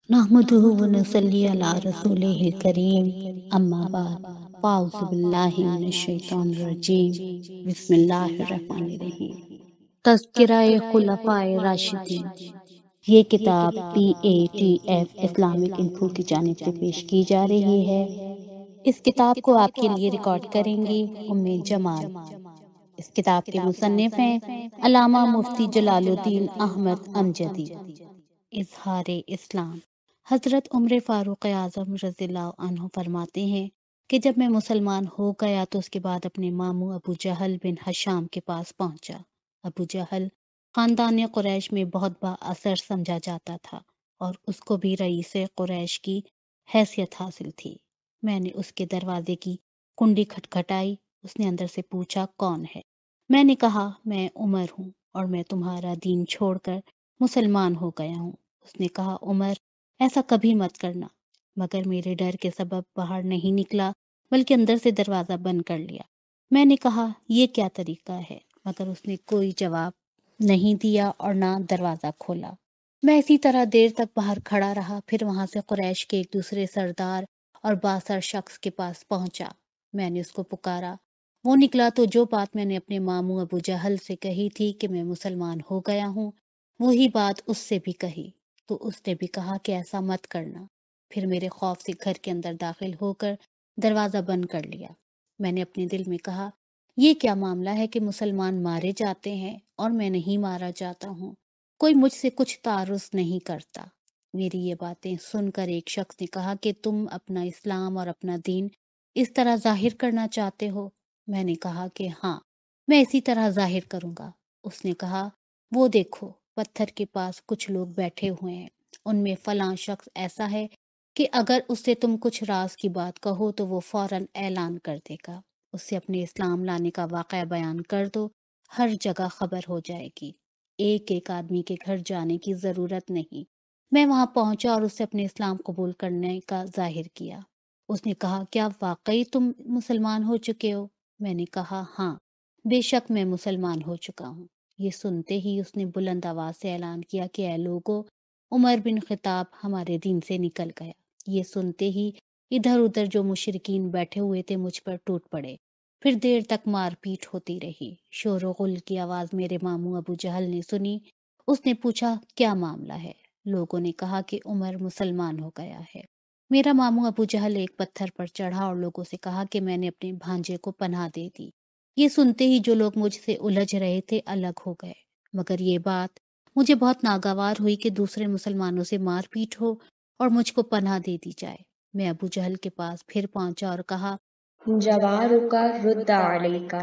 نحمده ونصلي على رسوله الكريم اما بعد فاعوذ باللہ من الشیطان الرجیم بسم اللہ الرحمن الرحیم۔ تذکرہ خلفائے راشدین، یہ کتاب PATF اسلامک انفو کی جانب سے پیش کی جا رہی ہے۔ اس کتاب کو آپ کے لیے ریکارڈ کریں گی ام جمال۔ اس کتاب کے مصنف ہیں علامہ مفتی جلال الدین احمد امجدی۔ اظہار اسلام۔ حضرت عمر فاروق اعظم رضی اللہ عنہ فرماتے ہیں کہ جب میں مسلمان ہو گیا تو اس کے بعد اپنے ماموں ابو جہل بن ہشام کے پاس پہنچا۔ ابو جہل خاندان قریش میں بہت با اثر سمجھا جاتا تھا اور اس کو بھی رئیس قریش کی حیثیت حاصل تھی۔ میں نے اس کے دروازے کی کنڈی کھٹکھٹائی۔ اس نے اندر سے پوچھا کون ہے؟ میں نے کہا میں عمر ہوں اور میں تمہارا دین چھوڑ کر مسلمان ہو گیا ہوں۔ اس نے کہا عمر ایسا کبھی مت کرنا، مگر میرے ڈر کے سبب باہر نہیں نکلا بلکہ اندر سے دروازہ بند کر لیا۔ میں نے کہا یہ کیا طریقہ ہے، مگر اس نے کوئی جواب نہیں دیا اور نہ دروازہ کھولا۔ میں اسی طرح دیر تک باہر کھڑا رہا، پھر وہاں سے قریش کے ایک دوسرے سردار اور بااثر شخص کے پاس پہنچا۔ میں نے اس کو پکارا، وہ نکلا تو جو بات میں نے اپنے ماموں ابو جہل سے کہی تھی کہ میں مسلمان ہو گیا ہوں، وہی بات اس سے بھی کہی، تو اس نے بھی کہا کہ ایسا مت کرنا۔ پھر میرے خوف سے گھر کے اندر داخل ہو کر دروازہ بند کر لیا۔ میں نے اپنے دل میں کہا یہ کیا معاملہ ہے کہ مسلمان مارے جاتے ہیں اور میں نہیں مارا جاتا ہوں، کوئی مجھ سے کچھ تعارض نہیں کرتا۔ میری یہ باتیں سن کر ایک شخص نے کہا کہ تم اپنا اسلام اور اپنا دین اس طرح ظاہر کرنا چاہتے ہو؟ میں نے کہا کہ ہاں، میں اسی طرح ظاہر کروں گا۔ اس نے کہا وہ دیکھو پتھر کے پاس کچھ لوگ بیٹھے ہوئے ہیں، ان میں فلاں شخص ایسا ہے کہ اگر اس سے تم کچھ راز کی بات کہو تو وہ فوراً اعلان کر دے گا۔ اس سے اپنے اسلام لانے کا واقعہ بیان کر دو، ہر جگہ خبر ہو جائے گی، ایک ایک آدمی کے گھر جانے کی ضرورت نہیں۔ میں وہاں پہنچا اور اس سے اپنے اسلام قبول کرنے کا ظاہر کیا۔ اس نے کہا کیا واقعی تم مسلمان ہو چکے ہو؟ میں نے کہا ہاں، بے شک میں مسلمان ہو چکا ہوں۔ یہ سنتے ہی اس نے بلند آواز سے اعلان کیا کہ اے لوگو، عمر بن خطاب ہمارے دین سے نکل گیا۔ یہ سنتے ہی ادھر ادھر جو مشرکین بیٹھے ہوئے تھے مجھ پر ٹوٹ پڑے۔ پھر دیر تک مار پیٹ ہوتی رہی۔ شور و غل کی آواز میرے ماموں ابو جہل نے سنی۔ اس نے پوچھا کیا معاملہ ہے؟ لوگوں نے کہا کہ عمر مسلمان ہو گیا ہے۔ میرا ماموں ابو جہل ایک پتھر پر چڑھا اور لوگوں سے کہا کہ میں نے اپنے بھانجے کو پناہ دے دی۔ یہ سنتے ہی جو لوگ مجھ سے الجھ رہے تھے الگ ہو گئے، مگر یہ بات مجھے بہت ناگوار ہوئی کہ دوسرے مسلمانوں سے مار پیٹ ہو اور مجھ کو پناہ دے دی جائے۔ میں ابو جہل کے پاس پھر پہنچا اور کہا جوارک رد علیک،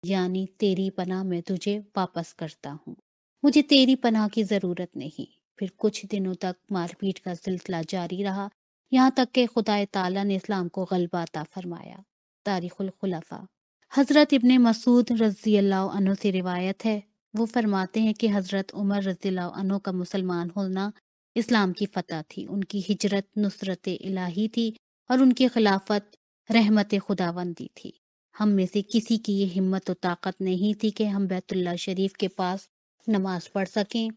یعنی تیری پناہ میں تجھے واپس کرتا ہوں، مجھے تیری پناہ کی ضرورت نہیں۔ پھر کچھ دنوں تک مار پیٹ کا سلسلہ جاری رہا، یہاں تک کہ خدا تعالیٰ نے اسلام کو غلبہ عطا فرمایا۔ تاریخ الخلفاء۔ حضرت ابن مسعود رضی اللہ عنہ سے روایت ہے، وہ فرماتے ہیں کہ حضرت عمر رضی اللہ عنہ کا مسلمان ہونا اسلام کی فتح تھی، ان کی ہجرت نصرت الہی تھی اور ان کی خلافت رحمت خداوندی تھی۔ ہم میں سے کسی کی یہ ہمت و طاقت نہیں تھی کہ ہم بیت اللہ شریف کے پاس نماز پڑھ سکیں،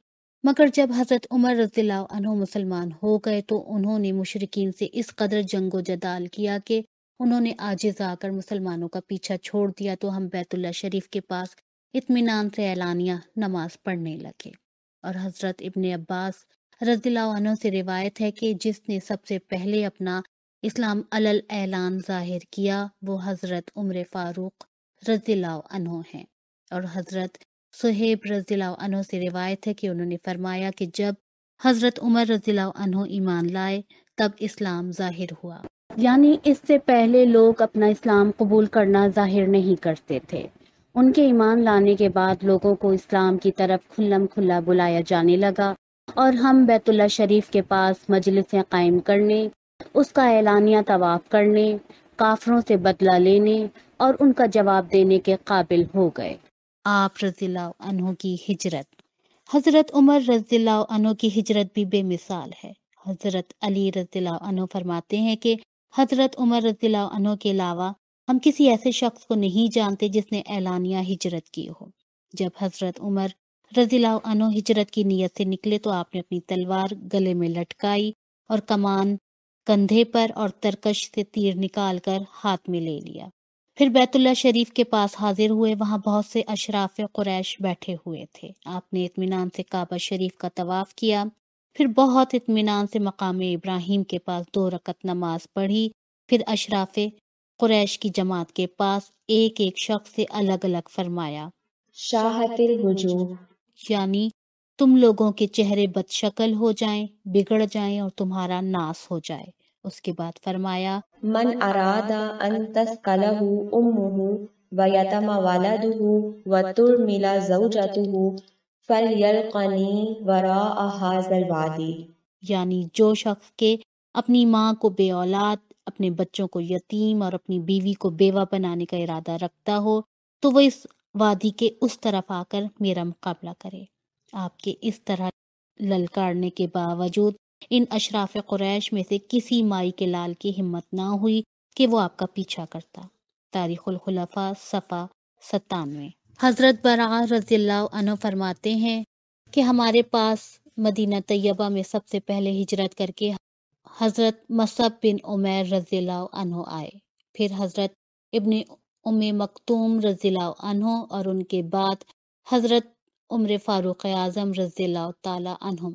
مگر جب حضرت عمر رضی اللہ عنہ مسلمان ہو گئے تو انہوں نے مشرکین سے اس قدر جنگ و جدال کیا کہ انہوں نے عاجز آ کر مسلمانوں کا پیچھا چھوڑ دیا، تو ہم بیت اللہ شریف کے پاس اطمینان سے اعلانیہ نماز پڑھنے لگے۔ اور حضرت ابن عباس رضی اللہ عنہ سے روایت ہے کہ جس نے سب سے پہلے اپنا اسلام علل اعلان ظاہر کیا وہ حضرت عمر فاروق رضی اللہ عنہ ہیں۔ اور حضرت صہیب رضی اللہ عنہ سے روایت ہے کہ انہوں نے فرمایا کہ جب حضرت عمر رضی اللہ عنہ ایمان لائے تب اسلام ظاہر ہوا، یعنی اس سے پہلے لوگ اپنا اسلام قبول کرنا ظاہر نہیں کرتے تھے۔ ان کے ایمان لانے کے بعد لوگوں کو اسلام کی طرف کھلم کھلا بلایا جانے لگا اور ہم بیت اللہ شریف کے پاس مجلسیں قائم کرنے، اس کا اعلانیہ طواف کرنے، کافروں سے بدلہ لینے اور ان کا جواب دینے کے قابل ہو گئے۔ آپ رضی اللہ عنہ کی ہجرت۔ حضرت عمر رضی اللہ عنہ کی ہجرت بھی بے مثال ہے۔ حضرت علی رضی اللہ عنہ فرماتے ہیں کہ حضرت عمر رضی اللہ عنہ کے علاوہ ہم کسی ایسے شخص کو نہیں جانتے جس نے اعلانیہ ہجرت کی ہو۔ جب حضرت عمر رضی اللہ عنہ ہجرت کی نیت سے نکلے تو آپ نے اپنی تلوار گلے میں لٹکائی اور کمان کندھے پر اور ترکش سے تیر نکال کر ہاتھ میں لے لیا۔ پھر بیت اللہ شریف کے پاس حاضر ہوئے، وہاں بہت سے اشراف قریش بیٹھے ہوئے تھے۔ آپ نے اطمینان سے کعبہ شریف کا طواف کیا، پھر بہت اطمینان سے مقام ابراہیم کے پاس 2 رکعت نماز پڑھی، پھر اشراف قریش کی جماعت کے پاس ایک ایک شخص سے الگ الگ فرمایا، شاہت الوجوہ، یعنی تم لوگوں کے چہرے بد شکل ہو جائیں، بگڑ جائیں اور تمہارا ناس ہو جائے۔ اس کے بعد فرمایا، من اراد ان تثقلہ امہ ویتم ولدہ وترمل زوجتہ فلیلقنی وراء ھذا الوادی، یعنی جو شخص کے اپنی ماں کو بے اولاد، اپنے بچوں کو یتیم اور اپنی بیوی کو بیوہ بنانے کا ارادہ رکھتا ہو تو وہ اس وادی کے اس طرف آ کر میرا مقابلہ کرے۔ آپ کے اس طرح للکارنے کے باوجود ان اشراف قریش میں سے کسی مائی کے لال کی ہمت نہ ہوئی کہ وہ آپ کا پیچھا کرتا۔ تاریخ الخلفاء صفحہ 97۔ حضرت براء رضی اللہ عنہ فرماتے ہیں کہ ہمارے پاس مدینہ طیبہ میں سب سے پہلے ہجرت کر کے حضرت مصعب بن عمیر رضی اللہ عنہ آئے، پھر حضرت ابن ام مکتوم رضی اللہ عنہ اور ان کے بعد حضرت عمر فاروق اعظم رضی اللہ تعالی عنہم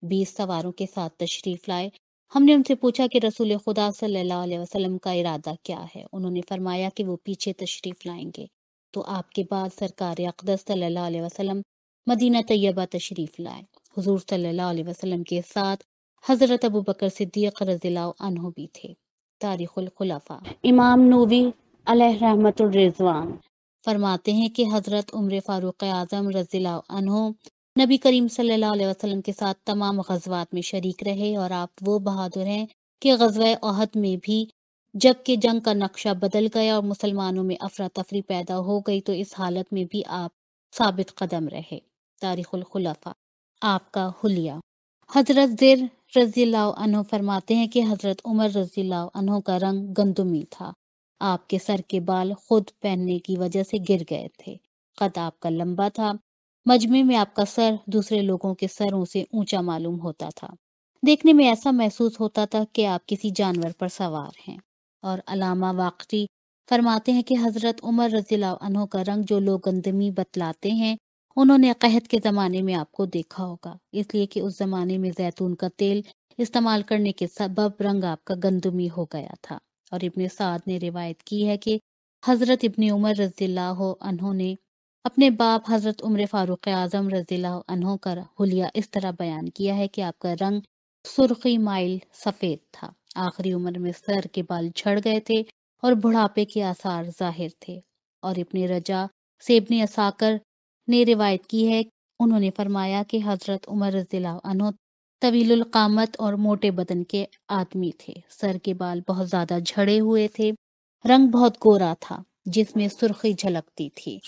20 سواروں کے ساتھ تشریف لائے۔ ہم نے ان سے پوچھا کہ رسول خدا صلی اللہ علیہ وسلم کا ارادہ کیا ہے؟ انہوں نے فرمایا کہ وہ پیچھے تشریف لائیں گے۔ تو آپ کے بعد سرکار اقدس صلی اللہ علیہ وسلم مدینہ طیبہ تشریف لائے۔ حضور صلی اللہ علیہ وسلم کے ساتھ حضرت ابو بکر صدیق رضی اللہ عنہ بھی تھے۔ تاریخ الخلفاء امام نووی علیہ رحمت الرضوان فرماتے ہیں کہ حضرت عمر فاروق اعظم رضی اللہ عنہ نبی کریم صلی اللہ علیہ وسلم کے ساتھ تمام غزوات میں شریک رہے، اور آپ وہ بہادر ہیں کہ غزوہ احد میں بھی جب کہ جنگ کا نقشہ بدل گیا اور مسلمانوں میں افراتفری پیدا ہو گئی تو اس حالت میں بھی آپ ثابت قدم رہے۔ تاریخ الخلفاء آپ کا حلیہ حضرت زر رضی اللہ عنہ فرماتے ہیں کہ حضرت عمر رضی اللہ عنہ کا رنگ گندمی تھا، آپ کے سر کے بال خود پہننے کی وجہ سے گر گئے تھے، قد آپ کا لمبا تھا، مجمع میں آپ کا سر دوسرے لوگوں کے سروں سے اونچا معلوم ہوتا تھا، دیکھنے میں ایسا محسوس ہوتا تھا کہ آپ کسی جانور پر سوار ہیں۔ اور علامہ واقعی فرماتے ہیں کہ حضرت عمر رضی اللہ عنہ کا رنگ جو لوگ گندمی بتلاتے ہیں انہوں نے قحط کے زمانے میں آپ کو دیکھا ہوگا، اس لیے کہ اس زمانے میں زیتون کا تیل استعمال کرنے کے سبب رنگ آپ کا گندمی ہو گیا تھا۔ اور ابن سعد نے روایت کی ہے کہ حضرت ابن عمر رضی اللہ عنہ نے اپنے باپ حضرت عمر فاروق اعظم رضی اللہ عنہ کا حلیہ اس طرح بیان کیا ہے کہ آپ کا رنگ سرخی مائل سفید تھا، آخری عمر میں سر کے بال جھڑ گئے تھے اور بڑھاپے کے آثار ظاہر تھے۔ اور ابن رجا سے ابن اساکر نے روایت کی ہے، انہوں نے فرمایا کہ حضرت عمر رضی اللہ عنہ طویل القامت اور موٹے بدن کے آدمی تھے، سر کے بال بہت زیادہ جھڑے ہوئے تھے، رنگ بہت گورا تھا جس میں سرخی جھلکتی تھی،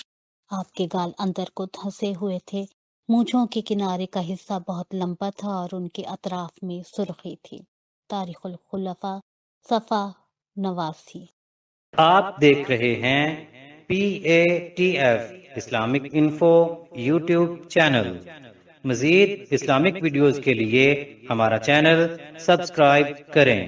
آپ کے گال اندر کو دھنسے ہوئے تھے، مونچھوں کے کنارے کا حصہ بہت لمبا تھا اور ان کے اطراف میں سرخی تھی۔ تاریخ الخلفاء صفحہ 89۔ آپ دیکھ رہے ہیں PATF Islamic info YouTube channel. مزید اسلامک ویڈیوز کے لیے ہمارا چینل سبسکرائب کریں۔